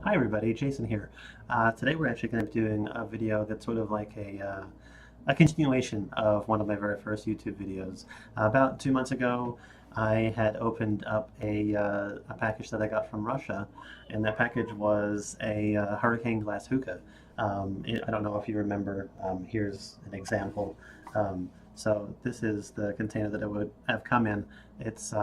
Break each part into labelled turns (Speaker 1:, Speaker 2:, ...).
Speaker 1: Hi everybody, Jason here. Today we're actually going to be doing a video that's sort of like a continuation of one of my very first YouTube videos. About 2 months ago, I had opened up a package that I got from Russia, and that package was a hurricane glass hookah. I don't know if you remember, here's an example. So this is the container that it would have come in. It's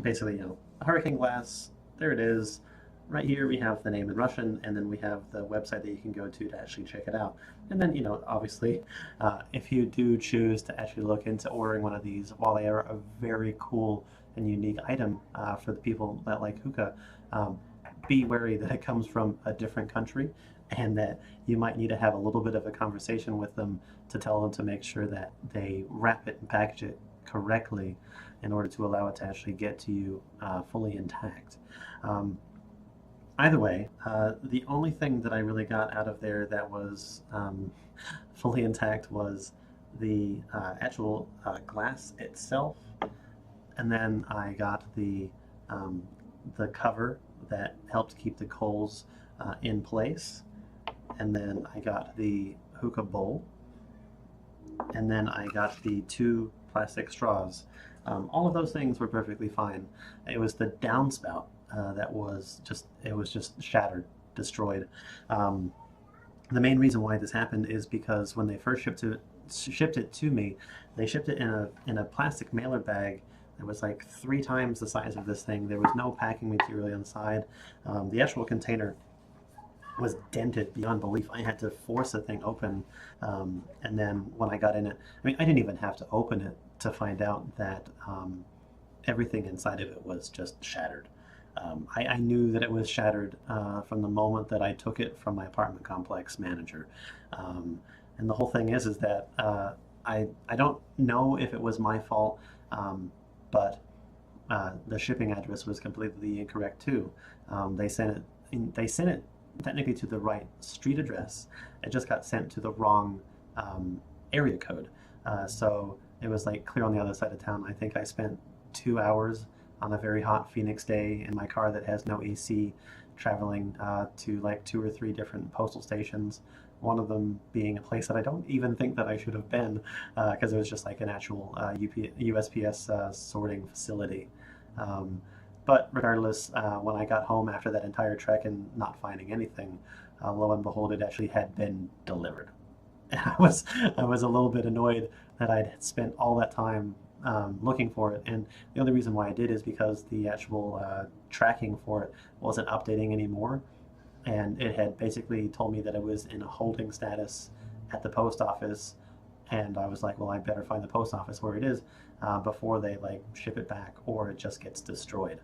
Speaker 1: basically, a hurricane glass. There it is. Right here we have the name in Russian, and then we have the website that you can go to actually check it out. And then, obviously, if you do choose to actually look into ordering one of these, while they are a very cool and unique item for the people that like hookah, um, be wary that it comes from a different country and that you might need to have a little bit of a conversation with them to tell them to make sure that they wrap it and package it correctly in order to allow it to actually get to you fully intact. Um, Either way, the only thing that I really got out of there that was fully intact was the actual glass itself, and then I got the cover that helped keep the coals in place, and then I got the hookah bowl, and then I got the two plastic straws. All of those things were perfectly fine. It was the downspout that was just shattered, destroyed. Um, the main reason why this happened is because when they first shipped it to me, they shipped it in a plastic mailer bag that was like 3 times the size of this thing. There was no packing material inside. The actual container was dented beyond belief. I had to force the thing open, and then when I got in it, I mean, I didn't even have to open it to find out that everything inside of it was just shattered. I knew that it was shattered from the moment that I took it from my apartment complex manager. Um, and the whole thing is that I don't know if it was my fault, but the shipping address was completely incorrect too. They sent it technically to the right street address. It just got sent to the wrong area code. So it was like clear on the other side of town. I think I spent 2 hours on a very hot Phoenix day in my car that has no AC, traveling to like 2 or 3 different postal stations. One of them being a place that I don't even think that I should have been, because it was just like an actual USPS sorting facility. Um, but regardless, when I got home after that entire trek and not finding anything, lo and behold, it actually had been delivered. And I was a little bit annoyed that I'd spent all that time looking for it, and the only reason why I did is because the actual tracking for it wasn't updating anymore, and it had basically told me that it was in a holding status at the post office, and I was like, well, I better find the post office where it is before they like ship it back or it just gets destroyed.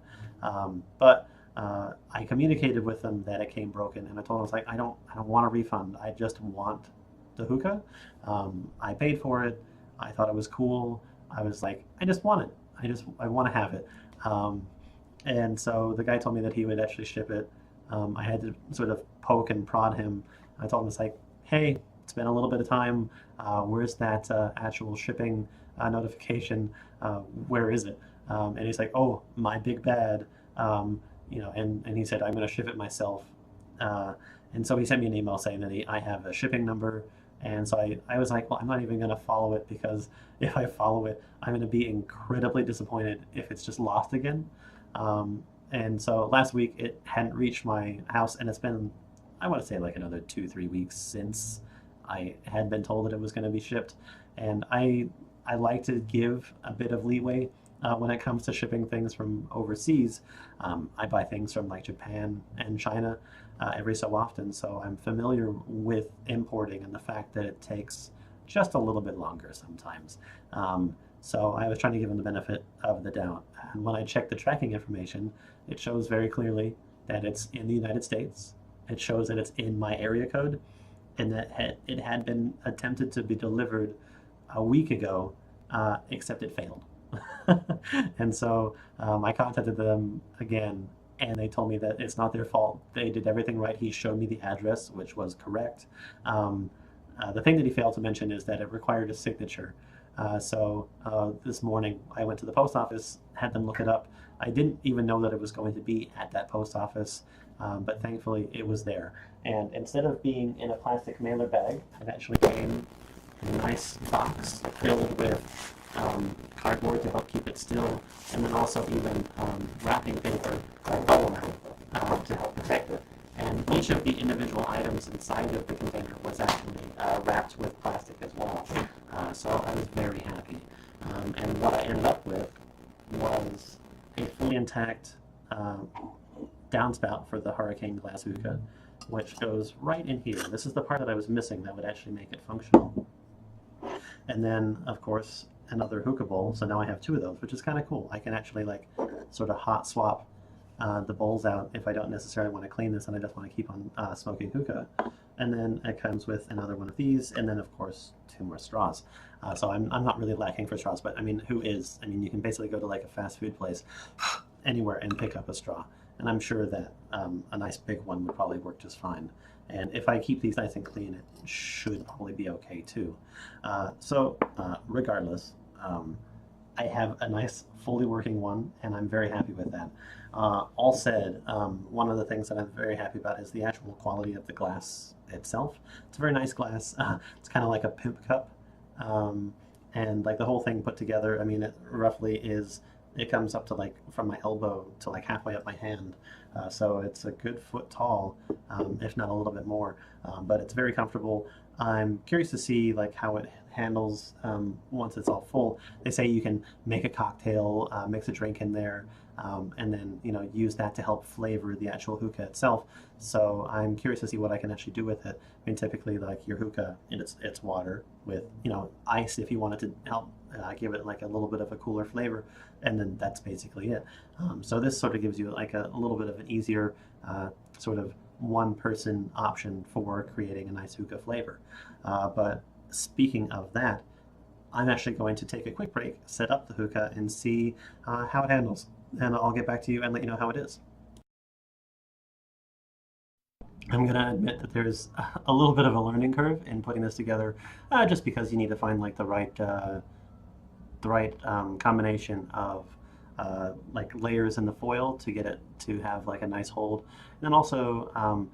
Speaker 1: But I communicated with them that it came broken, and I told them, I was like, I don't want a refund. I just want the hookah. I paid for it. I thought it was cool. I was like, I just want it. I want to have it. Um, and so the guy told me that he would actually ship it. I had to sort of poke and prod him. I told him, it's like, hey, it's been a little bit of time. Where's that actual shipping notification? Where is it? And he's like, oh, my big bad. And he said, I'm going to ship it myself. Uh, and so he sent me an email saying that I have a shipping number. And so I was like, well, I'm not even going to follow it, because if I follow it, I'm going to be incredibly disappointed if it's just lost again. Um, and so last week it hadn't reached my house, and it's been, I want to say, like another 2, 3 weeks since I had been told that it was going to be shipped. And I like to give a bit of leeway when it comes to shipping things from overseas. I buy things from like Japan and China every so often, so I'm familiar with importing and the fact that it takes just a little bit longer sometimes. So I was trying to give them the benefit of the doubt. And when I checked the tracking information, it shows very clearly that it's in the United States. It shows that it's in my area code, and that it had been attempted to be delivered a week ago, except it failed. And so I contacted them again, and they told me that it's not their fault. They did everything right. He showed me the address, which was correct. The thing that he failed to mention is that it required a signature. This morning I went to the post office, had them look it up. I didn't even know that it was going to be at that post office, but thankfully it was there. And instead of being in a plastic mailer bag, it actually came in a nice box filled with cardboard to help keep it still, and then also even wrapping paper or bubble wrap to help protect it. And each of the individual items inside of the container was actually wrapped with plastic as well. So I was very happy. And what I ended up with was a fully intact downspout for the hurricane glass hookah, which goes right in here. This is the part that I was missing that would actually make it functional. And then, of course, another hookah bowl. So now I have two of those, which is kind of cool. I can actually like sort of hot swap the bowls out if I don't necessarily want to clean this and I just want to keep on smoking hookah. And then it comes with another one of these, and then of course 2 more straws. So I'm not really lacking for straws, but I mean, who is? I mean, you can basically go to like a fast food place anywhere and pick up a straw. And I'm sure that a nice big one would probably work just fine. And if I keep these nice and clean, it should probably be okay too. Regardless, I have a nice fully working one, and I'm very happy with that. All said, one of the things that I'm very happy about is the actual quality of the glass itself. It's a very nice glass. It's kind of like a pimp cup. And like the whole thing put together, I mean, it roughly is, it comes up to like from my elbow to like halfway up my hand. So it's a good foot tall, if not a little bit more. But it's very comfortable. I'm curious to see like how it handles once it's all full. They say you can make a cocktail, mix a drink in there, and then use that to help flavor the actual hookah itself. So I'm curious to see what I can actually do with it. I mean, typically like your hookah, it's water with ice if you wanted to help give it like a little bit of a cooler flavor, and then that's basically it. So this sort of gives you like a little bit of an easier sort of one-person option for creating a nice hookah flavor. But speaking of that, I'm actually going to take a quick break, set up the hookah, and see how it handles. And I'll get back to you and let you know how it is. I'm going to admit that there's a little bit of a learning curve in putting this together, just because you need to find like the right combination of like layers in the foil to get it to have like a nice hold, and then also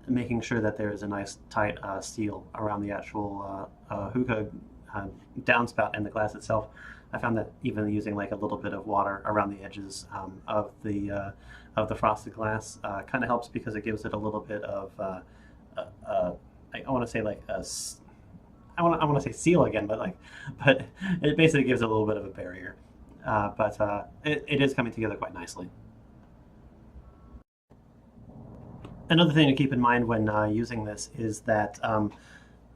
Speaker 1: making sure that there is a nice tight seal around the actual hookah downspout and the glass itself. I found that even using like a little bit of water around the edges of the frosted glass kind of helps, because it gives it a little bit of I want to say like I want to say seal again, but it basically gives it a little bit of a barrier. It is coming together quite nicely. Another thing to keep in mind when using this is that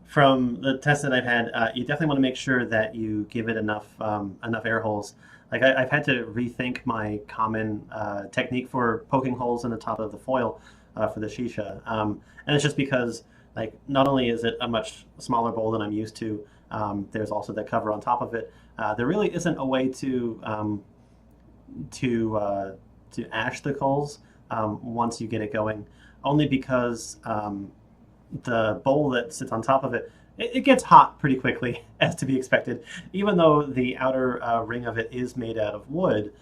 Speaker 1: from the tests that I've had, you definitely want to make sure that you give it enough air holes. Like I've had to rethink my common technique for poking holes in the top of the foil for the shisha, and it's just because like not only is it a much smaller bowl than I'm used to, there's also the cover on top of it. There really isn't a way to ash the coals once you get it going, only because the bowl that sits on top of it gets hot pretty quickly, as to be expected. Even though the outer ring of it is made out of wood,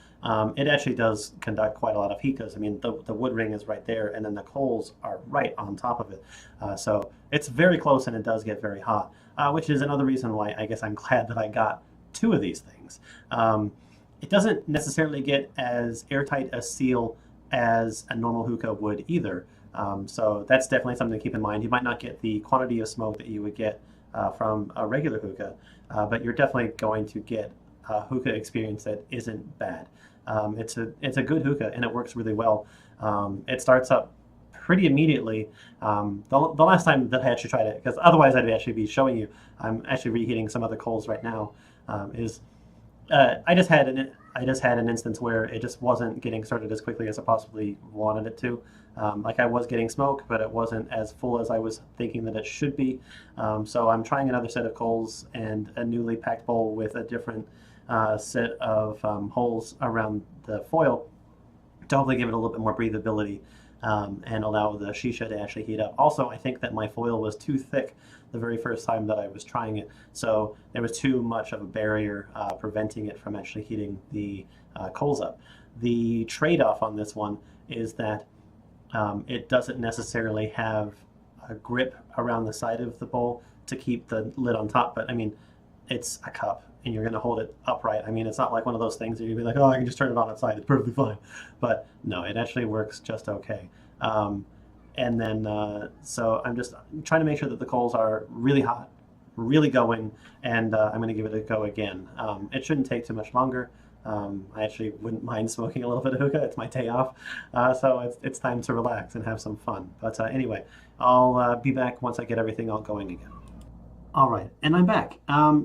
Speaker 1: it actually does conduct quite a lot of heat, because I mean the wood ring is right there, and then the coals are right on top of it. So it's very close, and it does get very hot, which is another reason why I guess I'm glad that I got 2 of these things. It doesn't necessarily get as airtight a seal as a normal hookah would either. So that's definitely something to keep in mind. You might not get the quantity of smoke that you would get from a regular hookah, but you're definitely going to get a hookah experience that isn't bad. It's a good hookah, and it works really well. It starts up pretty immediately. The last time that I actually tried it, because otherwise I'd actually be showing you, I'm actually reheating some other coals right now, I just had an instance where it just wasn't getting started as quickly as I possibly wanted it to. Like I was getting smoke, but it wasn't as full as I was thinking that it should be. So I'm trying another set of coals and a newly packed bowl with a different set of holes around the foil to hopefully give it a little bit more breathability. and allow the shisha to actually heat up. Also, I think that my foil was too thick the very first time that I was trying it, so there was too much of a barrier preventing it from actually heating the coals up. The trade-off on this one is that it doesn't necessarily have a grip around the side of the bowl to keep the lid on top, but I mean, it's a cup and you're going to hold it upright. I mean, it's not like one of those things that you'd be like, oh, I can just turn it on its side, it's perfectly fine. But no, it actually works just okay. And then, so I'm just trying to make sure that the coals are really hot, really going, and I'm going to give it a go again. It shouldn't take too much longer. I actually wouldn't mind smoking a little bit of hookah. It's my day off, so it's time to relax and have some fun. But anyway, I'll be back once I get everything all going again. All right, and I'm back.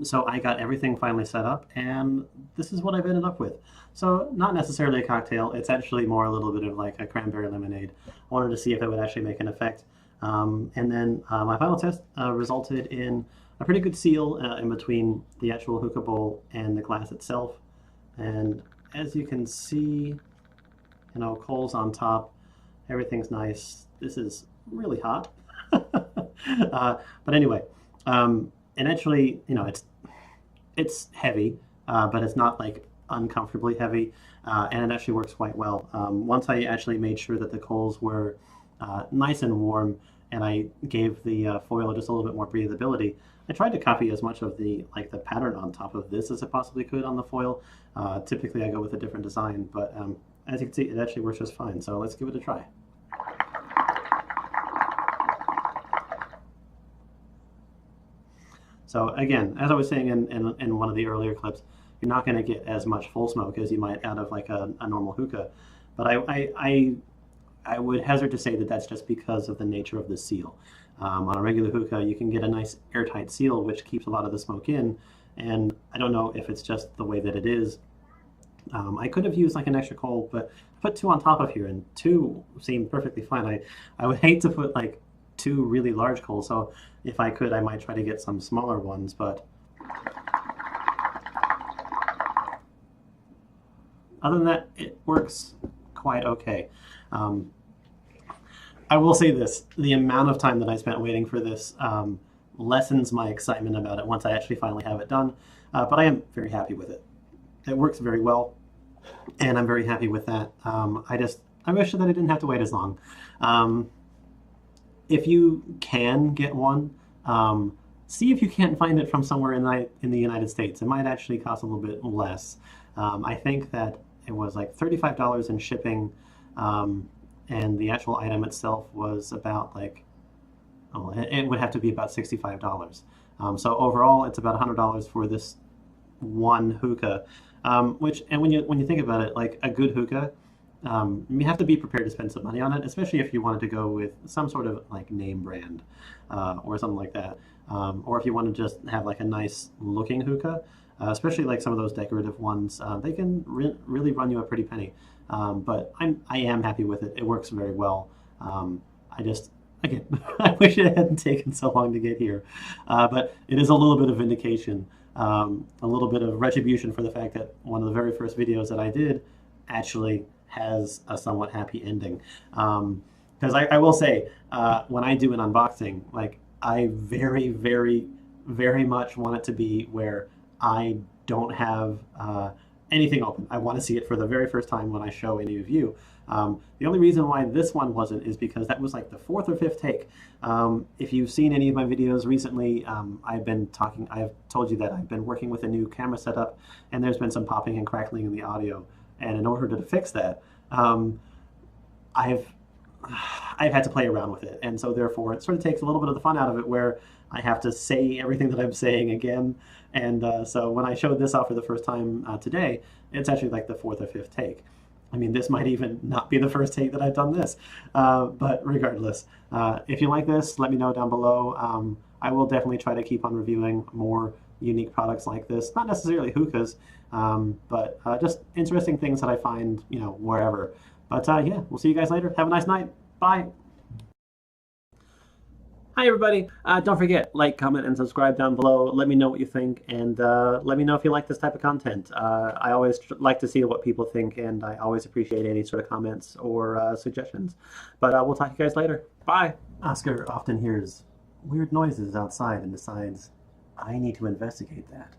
Speaker 1: So I got everything finally set up, and this is what I've ended up with. So not necessarily a cocktail, it's actually more a little bit of like a cranberry lemonade. I wanted to see if it would actually make an effect. And then my final test resulted in a pretty good seal in between the actual hookah bowl and the glass itself. And as you can see, coals on top, everything's nice. This is really hot. But anyway, and actually, it's heavy, but it's not like uncomfortably heavy, and it actually works quite well. Once I actually made sure that the coals were nice and warm, and I gave the foil just a little bit more breathability, I tried to copy as much of the pattern on top of this as I possibly could on the foil. Typically, I go with a different design, but as you can see, it actually works just fine. So let's give it a try. So again, as I was saying in one of the earlier clips, you're not going to get as much full smoke as you might out of like a normal hookah. But I would hazard to say that that's just because of the nature of the seal. On a regular hookah, you can get a nice airtight seal, which keeps a lot of the smoke in. And I don't know if it's just the way that it is. I could have used like an extra coal, but I put 2 on top of here, and 2 seemed perfectly fine. I would hate to put like 2 really large coals, so if I could, I might try to get some smaller ones, but other than that, it works quite okay. I will say this, the amount of time that I spent waiting for this lessens my excitement about it once I actually finally have it done, but I am very happy with it. It works very well, and I'm very happy with that. I wish that I didn't have to wait as long. If you can get one, see if you can't find it from somewhere in the United States. It might actually cost a little bit less. I think that it was like $35 in shipping, and the actual item itself was about it would have to be about $65. So overall, it's about $100 for this one hookah. And when you think about it, like a good hookah, you have to be prepared to spend some money on it, especially if you wanted to go with some sort of like name brand or something like that, or if you want to just have like a nice looking hookah, especially like some of those decorative ones, they can really run you a pretty penny. But I am happy with it. It works very well. Again, I wish it hadn't taken so long to get here, but it is a little bit of vindication, a little bit of retribution for the fact that one of the very first videos that I did actually has a somewhat happy ending. Because I will say, when I do an unboxing, like I very, very, very much want it to be where I don't have anything open. I want to see it for the very first time when I show any of you. The only reason why this one wasn't is because that was like the 4th or 5th take. If you've seen any of my videos recently, I've told you that I've been working with a new camera setup, and there's been some popping and crackling in the audio. And in order to fix that, I've had to play around with it, and so therefore it sort of takes a little bit of the fun out of it, where I have to say everything that I'm saying again. And so when I showed this off for the first time today, it's actually like the 4th or 5th take. I mean, this might even not be the first take that I've done this, but regardless, if you like this, let me know down below. I will definitely try to keep on reviewing more unique products like this, not necessarily hookahs, but just interesting things that I find, wherever. But yeah, we'll see you guys later. Have a nice night. Bye. Hi, everybody. Don't forget, like, comment, and subscribe down below. Let me know what you think, and let me know if you like this type of content. I always like to see what people think, and I always appreciate any sort of comments or suggestions. But we'll talk to you guys later. Bye. Oscar often hears weird noises outside and decides, I need to investigate that.